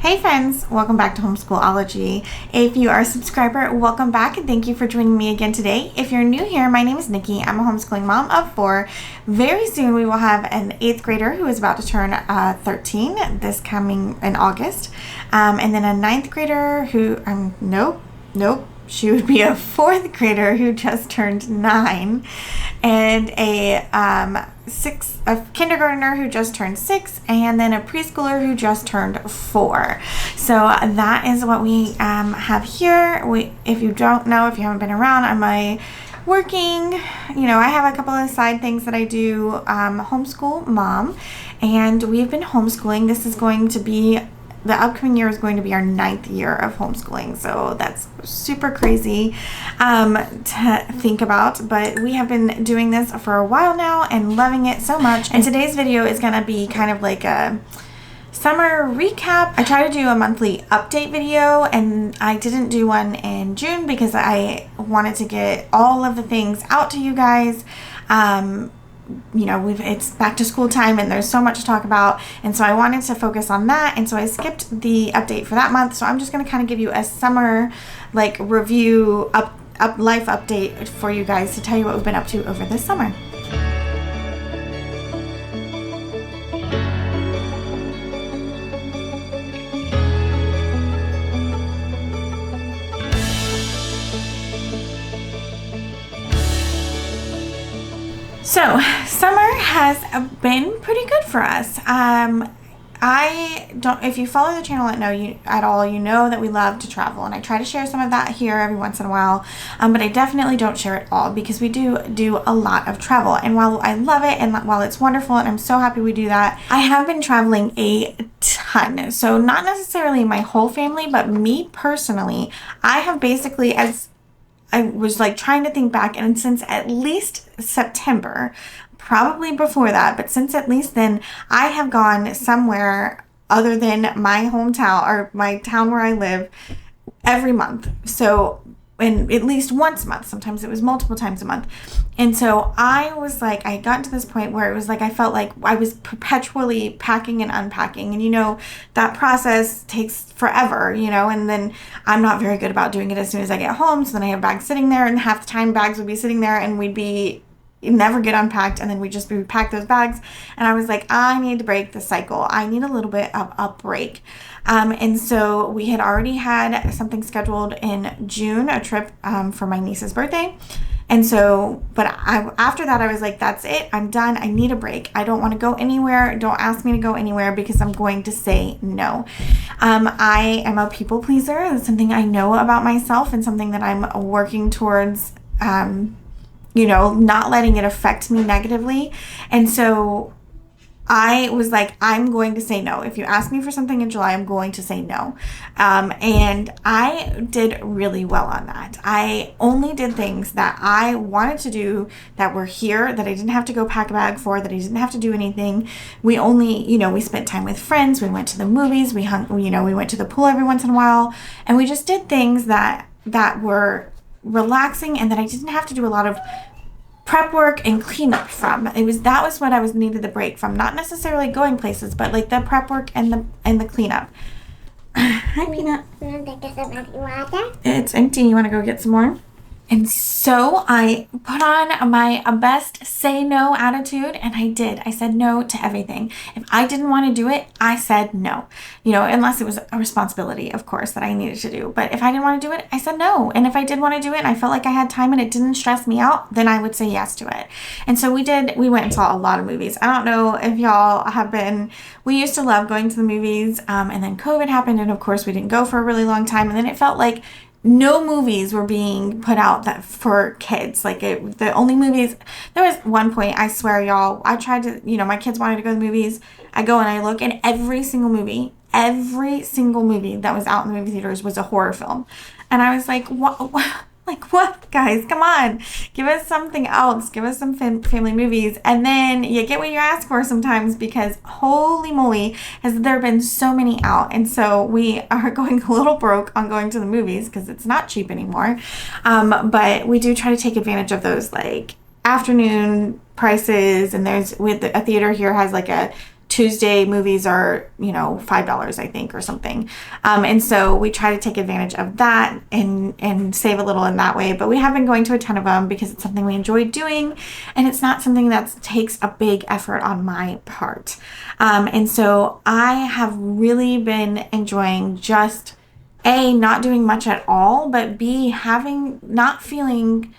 Hey friends, welcome back to Homeschool-ology. If you are a subscriber, welcome back and thank you for joining me again today. If you're new here, my name is Nikki. I'm a homeschooling mom of 4. Very soon we will have an 8th grader who is about to turn 13 this coming in August. And then a 9th grader who, she would be a 4th grader who just turned 9, and a kindergartner who just turned 6, and then a preschooler who just turned 4. So that is what we have here. If you don't know, if you haven't been around, I'm working, I have a couple of side things that I do, homeschool mom, and we've been homeschooling. This is going to be the upcoming year is going to be our 9th year of homeschooling, so that's super crazy to think about, but we have been doing this for a while now and loving it so much. And today's video is going to be kind of like a summer recap. I try to do a monthly update video, and I didn't do one in June because I wanted to get all of the things out to you guys. It's back to school time and there's so much to talk about, and so I wanted to focus on that, and so I skipped the update for that month. So I'm just going to kind of give you a summer review life update for you guys to tell you what we've been up to over this summer. So, summer has been pretty good for us. If you follow the channel at all, you know that we love to travel, and I try to share some of that here every once in a while, but I definitely don't share it all because we do a lot of travel, and while I love it and while it's wonderful and I'm so happy we do that, I have been traveling a ton. So not necessarily my whole family, but me personally, I have basically, as I was trying to think back, and since at least September, probably before that, but since at least then, I have gone somewhere other than my hometown or my town where I live every month. So, and at least once a month. Sometimes it was multiple times a month. And so I was I had gotten to this point where it was I felt like I was perpetually packing and unpacking. And that process takes forever, and then I'm not very good about doing it as soon as I get home. So then I have bags sitting there, and half the time bags would be sitting there and we'd never get unpacked, and then we'd just repack those bags. And I was I need to break the cycle. I need a little bit of a break. And so we had already had something scheduled in June, a trip for my niece's birthday. And so, after that, I was that's it. I'm done. I need a break. I don't want to go anywhere. Don't ask me to go anywhere because I'm going to say no. I am a people pleaser. That's something I know about myself and something that I'm working towards, not letting it affect me negatively. And so I was I'm going to say no. If you ask me for something in July, I'm going to say no. And I did really well on that. I only did things that I wanted to do that were here, that I didn't have to go pack a bag for, that I didn't have to do anything. We only, we spent time with friends. We went to the movies. We went to the pool every once in a while. And we just did things that were relaxing and that I didn't have to do a lot of prep work and cleanup from. That was what I needed the break from. Not necessarily going places, but the prep work and the cleanup. Hi, Peanut. You want to get some water? It's empty. You want to go get some more? And so I put on my best say no attitude, and I did. I said no to everything. If I didn't want to do it, I said no. Unless it was a responsibility, of course, that I needed to do. But if I didn't want to do it, I said no. And if I did want to do it and I felt like I had time and it didn't stress me out, then I would say yes to it. And so we did. We went and saw a lot of movies. I don't know if y'all have been. We used to love going to the movies, and then COVID happened, and of course we didn't go for a really long time. And then it felt like no movies were being put out that for kids. The only movies, there was one point, I swear y'all, I tried to, my kids wanted to go to the movies. I go and I look, and every single movie that was out in the movie theaters was a horror film. And I was what, guys, come on, give us something else, give us some family movies. And then you get what you ask for sometimes, because holy moly, has there been so many out. And so we are going a little broke on going to the movies because it's not cheap anymore. But we do try to take advantage of those afternoon prices. And a theater here has a Tuesday movies are, $5, I think, or something. And so we try to take advantage of that and save a little in that way. But we have been going to a ton of them because it's something we enjoy doing, and it's not something that takes a big effort on my part. And so I have really been enjoying just A, not doing much at all, but B, not feeling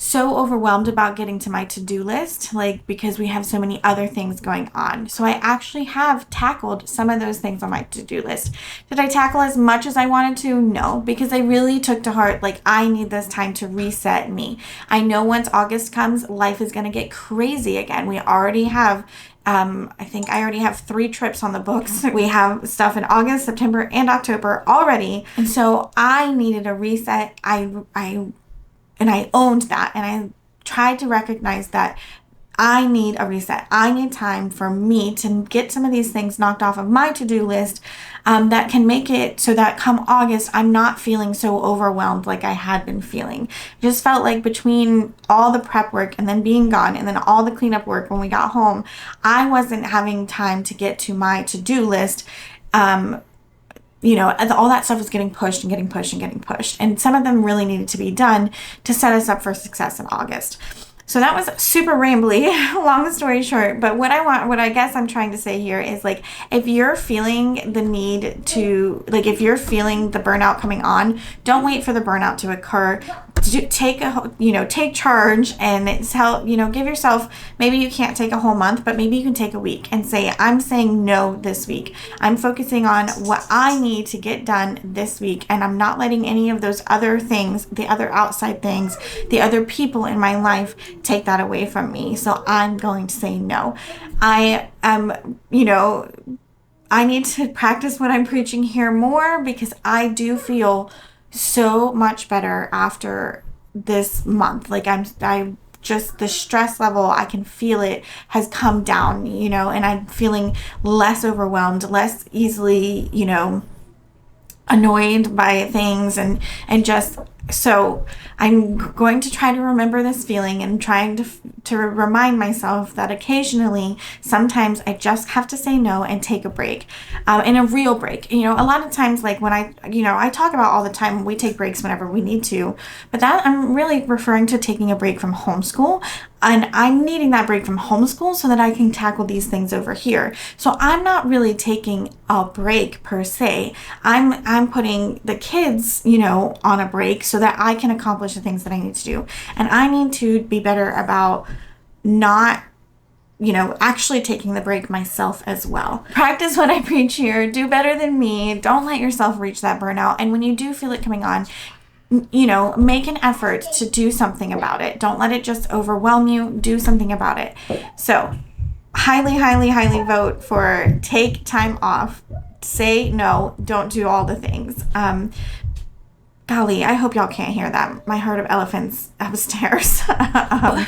so overwhelmed about getting to my to-do list, because we have so many other things going on. So I actually have tackled some of those things on my to-do list. Did I tackle as much as I wanted to? No, because I really took to heart, I need this time to reset me. I know once August comes, life is going to get crazy again. We already have I think I already have 3 trips on the books. We have stuff in August, September, and October already. And so I needed a reset. And I owned that, and I tried to recognize that I need a reset. I need time for me to get some of these things knocked off of my to-do list that can make it so that come August, I'm not feeling so overwhelmed like I had been feeling. It just felt like between all the prep work and then being gone and then all the cleanup work when we got home, I wasn't having time to get to my to-do list. All that stuff was getting pushed and getting pushed and getting pushed. And some of them really needed to be done to set us up for success in August. So that was super rambly, long story short. But what I guess I'm trying to say here is if you're feeling the need to, if you're feeling the burnout coming on, don't wait for the burnout to occur. Take charge and give yourself, maybe you can't take a whole month, but maybe you can take a week and say, I'm saying no this week. I'm focusing on what I need to get done this week. And I'm not letting any of those other things, the other outside things, the other people in my life take that away from me. So I'm going to say no. I need to practice what I'm preaching here more, because I do feel so much better after this month. I just, the stress level, I can feel it has come down, and I'm feeling less overwhelmed, less easily, annoyed by things, and just, so I'm going to try to remember this feeling and trying to remind myself that occasionally, sometimes I just have to say no and take a break, and a real break. A lot of times, when I talk about all the time, we take breaks whenever we need to, but that I'm really referring to taking a break from homeschool. And I'm needing that break from homeschool so that I can tackle these things over here. So I'm not really taking a break per se. I'm putting the kids, on a break so that I can accomplish the things that I need to do. And I need to be better about not actually taking the break myself as well. Practice what I preach here. Do better than me. Don't let yourself reach that burnout. And when you do feel it coming on, make an effort to do something about it. Don't let it just overwhelm you. Do something about it. So, highly, highly, highly vote for take time off. Say no. Don't do all the things. Golly, I hope y'all can't hear that. My herd of elephants upstairs.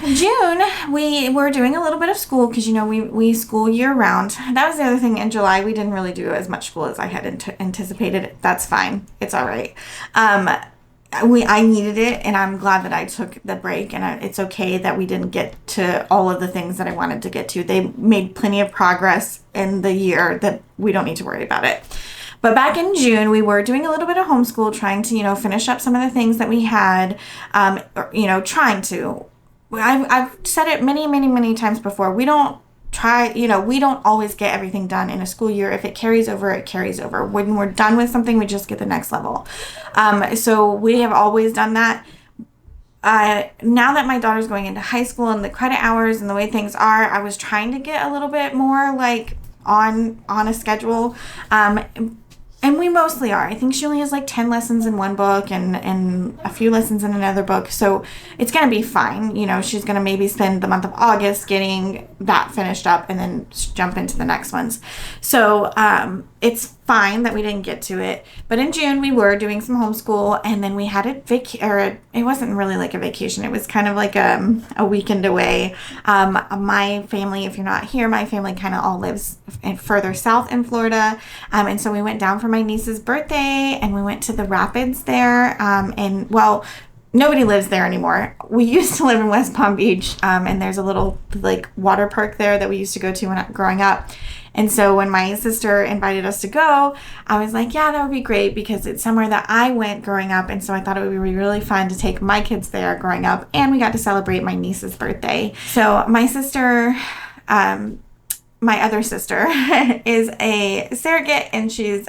June, we were doing a little bit of school because, we school year round. That was the other thing. In July, we didn't really do as much school as I had anticipated. That's fine. It's all right. I needed it, and I'm glad that I took the break, and it's okay that we didn't get to all of the things that I wanted to get to. They made plenty of progress in the year that we don't need to worry about it. But back in June, we were doing a little bit of homeschool, trying to, finish up some of the things that we had, trying to. I've said it many, many, many times before. We don't always get everything done in a school year. If it carries over, it carries over. When we're done with something, we just get the next level. So we have always done that. Now that my daughter's going into high school and the credit hours and the way things are, I was trying to get a little bit more on a schedule. And we mostly are. I think she only has 10 lessons in one book and a few lessons in another book. So it's going to be fine. She's going to maybe spend the month of August getting that finished up and then jump into the next ones. So it's fine that we didn't get to it. But in June, we were doing some homeschool, and then we had it wasn't really like a vacation. It was kind of like a weekend away. My family, if you're not here, my family kind of all lives further south in Florida. And so we went down for my niece's birthday, and we went to the rapids there. Nobody lives there anymore. We used to live in West Palm Beach, and there's a little water park there that we used to go to when growing up. And so when my sister invited us to go, I was like, yeah, that would be great because it's somewhere that I went growing up. And so I thought it would be really fun to take my kids there growing up. And we got to celebrate my niece's birthday. So my sister, my other sister is a surrogate, and she's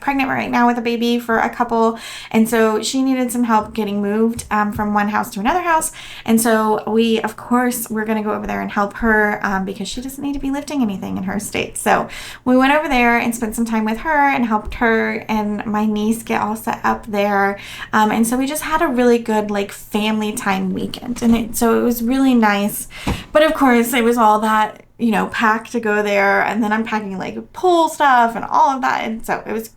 pregnant right now with a baby for a couple, and so she needed some help getting moved from one house to another house. And so we, of course, we're going to go over there and help her because she doesn't need to be lifting anything in her state. So we went over there and spent some time with her and helped her and my niece get all set up there. And so we just had a really good like family time weekend, and so it was really nice. But of course, it was all that, you know, pack to go there, and then I'm packing like pool stuff and all of that, and so it was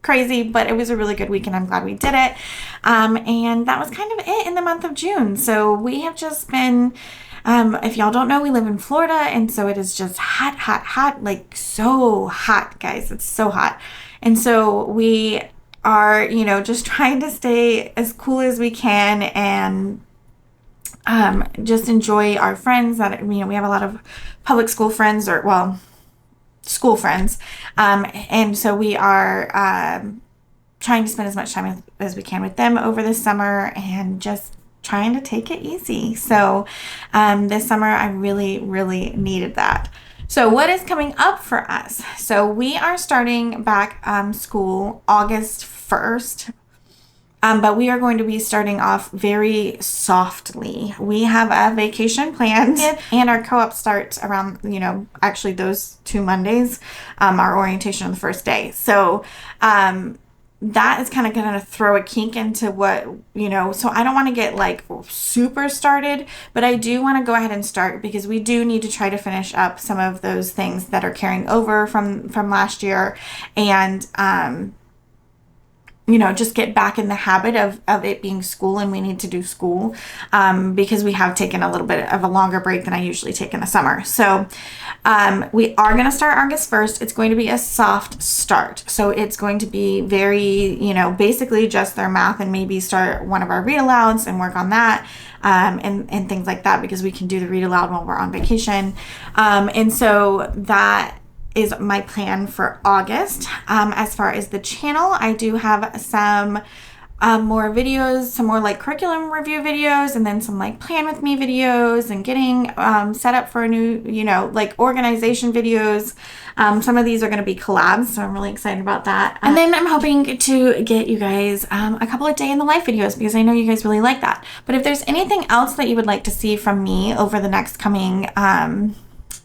crazy, but it was a really good week, and I'm glad we did it. And that was kind of it in the month of June. So we have just been, if y'all don't know, we live in Florida, and so it is just hot, like so hot, guys. It's so hot. And so we are, you know, just trying to stay as cool as we can and just enjoy our friends. That, you know, we have a lot of public school friends, or well, school friends, and so we are trying to spend as much time as we can with them over the summer and just trying to take it easy. So this summer I really needed that. So what is coming up for us? So we are starting back school August 1st. But we are going to be starting off very softly. We have a vacation planned, and our co-op starts around, you know, actually those 2 Mondays, our orientation on the first day. So that is kind of going to throw a kink into what, you know, so I don't want to get like super started, but I do want to go ahead and start because we do need to try to finish up some of those things that are carrying over from last year, and you know, just get back in the habit of it being school, and we need to do school because we have taken a little bit of a longer break than I usually take in the summer. So we are going to start August 1st. It's going to be a soft start. So it's going to be very, you know, basically just their math, and maybe start one of our read alouds and work on that and things like that, because we can do the read aloud while we're on vacation. And so that is my plan for August. As far as the channel, I do have some more videos, some more like curriculum review videos, and then some like plan with me videos, and getting set up for a new, you know, like organization videos. Some of these are going to be collabs, so I'm really excited about that. And then I'm hoping to get you guys a couple of day in the life videos, because I know you guys really like that. But if there's anything else that you would like to see from me over the next coming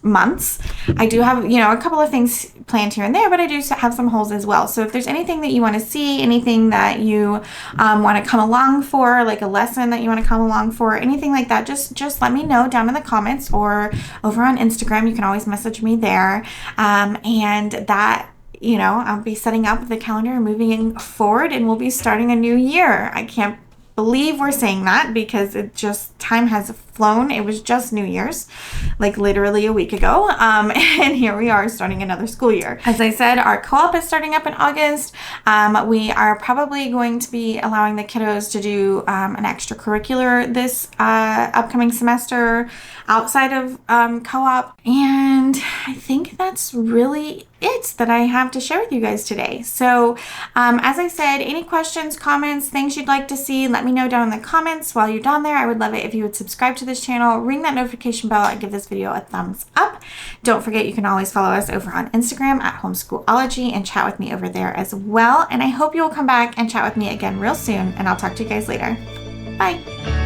months, I do have, you know, a couple of things planned here and there, but I do have some holes as well. So if there's anything that you want to see, anything that you want to come along for, like a lesson that you want to come along for, anything like that, just let me know down in the comments or over on Instagram. You can always message me there. And that, you know, I'll be setting up the calendar and moving forward, and we'll be starting a new year. I can't believe we're saying that because it just, time has flown. It was just New Year's, like literally a week ago. And here we are starting another school year. As I said, our co-op is starting up in August. We are probably going to be allowing the kiddos to do an extracurricular this upcoming semester outside of co-op. And I think that's really it that I have to share with you guys today. So as I said, any questions, comments, things you'd like to see, let me know down in the comments. While you're down there, I would love it if you would subscribe to this channel, ring that notification bell, and give this video a thumbs up. Don't forget, you can always follow us over on Instagram at Homeschool-ology and chat with me over there as well. And I hope you will come back and chat with me again real soon, and I'll talk to you guys later. Bye.